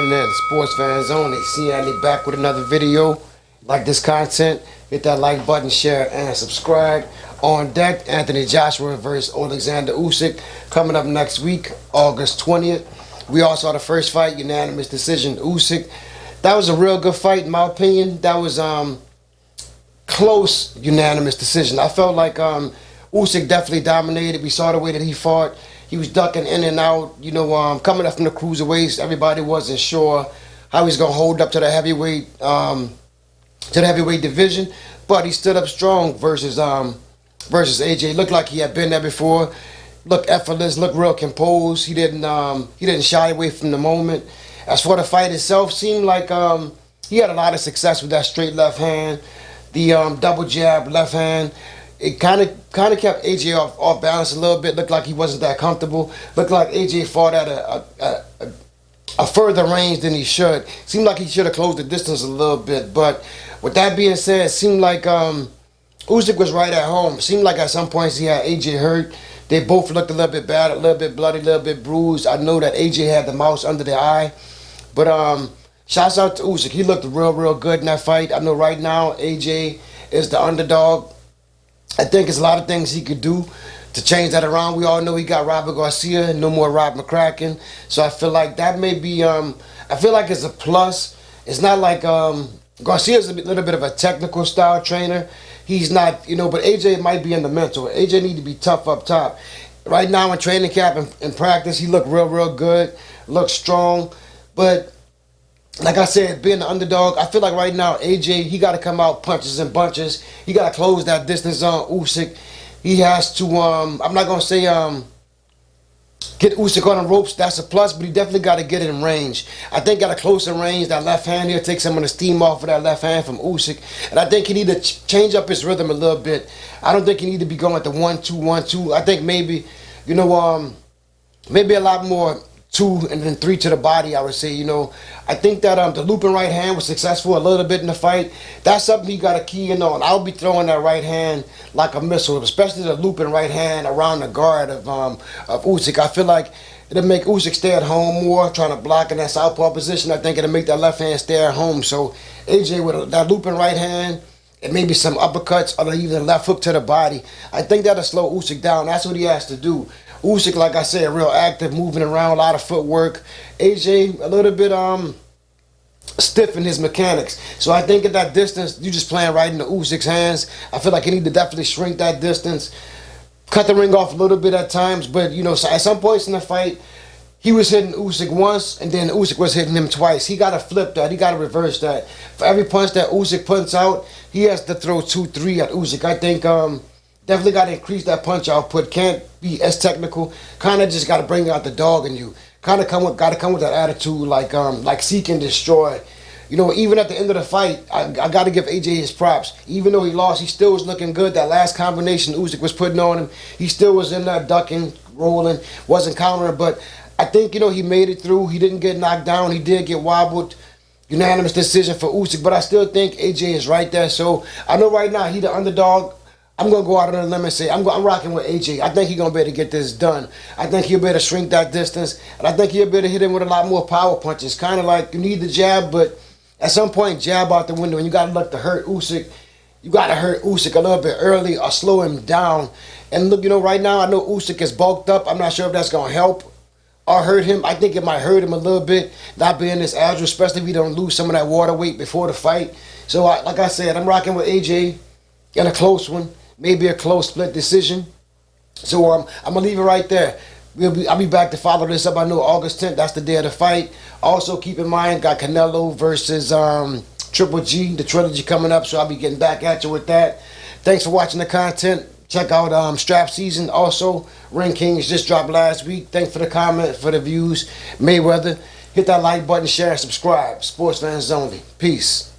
tuning in. Sports fans only. See Andy back with another video. Like this content, hit that like button, share, and subscribe. On deck, Anthony Joshua versus Alexander Usyk coming up next week, August 20th. We all saw the first fight, unanimous decision, Usyk. That was a real good fight, in my opinion. That was close, unanimous decision. I felt like Usyk definitely dominated. We saw the way that he fought. He was ducking in and out. You know, coming up from the cruiserweights, everybody wasn't sure how he's gonna hold up to the heavyweight division. But he stood up strong versus AJ. Looked like he had been there before. Looked effortless. Looked real composed. He didn't shy away from the moment. As for the fight itself, seemed like he had a lot of success with that straight left hand, the double jab left hand. It kind of kept AJ off balance a little bit. Looked like he wasn't that comfortable. Looked like AJ fought at a further range than he should. Seemed like he should have closed the distance a little bit. But with that being said, it seemed like Usyk was right at home. It seemed like at some points he had AJ hurt. They both looked a little bit bad, a little bit bloody, a little bit bruised. I know that AJ had the mouse under the eye. But shouts out to Usyk. He looked real good in that fight. I know right now AJ is the underdog. I think there's a lot of things he could do to change that around. We all know he got Robert Garcia, no more Rob McCracken. So I feel like that may be, I feel like it's a plus. It's not like, Garcia's a little bit of a technical style trainer. He's not, but AJ might be in the mental. AJ need to be tough up top. Right now in training camp and practice, he looked real good, looked strong. But like I said, being the underdog, I feel like right now, AJ, he got to come out punches and bunches. He got to close that distance on Usyk. He has to, I'm not going to say get Usyk on the ropes. That's a plus, but he definitely got to get in range. I think at a closer range, that left hand here takes some of the steam off of that left hand from Usyk. And I think he need to change up his rhythm a little bit. I don't think he need to be going at the 1-2, 1-2. I think maybe, maybe a lot more 2 and then 3 to the body, I would say. I think that the looping right hand was successful a little bit in the fight. That's something you got to key in on. I'll be throwing that right hand like a missile, especially the looping right hand around the guard of Usyk. I feel like it'll make Usyk stay at home more, trying to block in that southpaw position. I think it'll make that left hand stay at home. So AJ with that looping right hand and maybe some uppercuts or even a left hook to the body, I think that'll slow Usyk down. That's what he has to do. Usyk, like I said, real active, moving around, a lot of footwork. AJ, a little bit stiff in his mechanics. So I think at that distance, you just playing right into Usyk's hands. I feel like he need to definitely shrink that distance, cut the ring off a little bit at times. But, at some points in the fight, he was hitting Usyk once, and then Usyk was hitting him twice. He got to flip that. He got to reverse that. For every punch that Usyk punts out, he has to throw 2-3 at Usyk. I think definitely got to increase that punch output. Can't be as technical. Kind of just got to bring out the dog in you. Kind of got to come with that attitude, like seek and destroy. Even at the end of the fight, I got to give AJ his props. Even though he lost, he still was looking good. That last combination Usyk was putting on him, he still was in there ducking, rolling, wasn't countering. But I think, he made it through. He didn't get knocked down. He did get wobbled. Unanimous decision for Usyk. But I still think AJ is right there. So I know right now he the underdog. I'm going to go out on a limb and say I'm rocking with AJ. I think he's going to be able to get this done. I think he'll be able to shrink that distance. And I think he'll be able to hit him with a lot more power punches. Kind of like you need the jab, but at some point, jab out the window. And you got to look to hurt Usyk. You got to hurt Usyk a little bit early or slow him down. And look, right now, I know Usyk is bulked up. I'm not sure if that's going to help or hurt him. I think it might hurt him a little bit, not being this agile, especially if he don't lose some of that water weight before the fight. So, like I said, I'm rocking with AJ in a close one. Maybe a close split decision. So I'm going to leave it right there. I'll be back to follow this up. I know August 10th, that's the day of the fight. Also, keep in mind, got Canelo versus Triple G, the trilogy coming up. So I'll be getting back at you with that. Thanks for watching the content. Check out Strap Season. Also, Ring Kings just dropped last week. Thanks for the comment, for the views. Mayweather. Hit that like button, share, and subscribe. Sports fans only. Peace.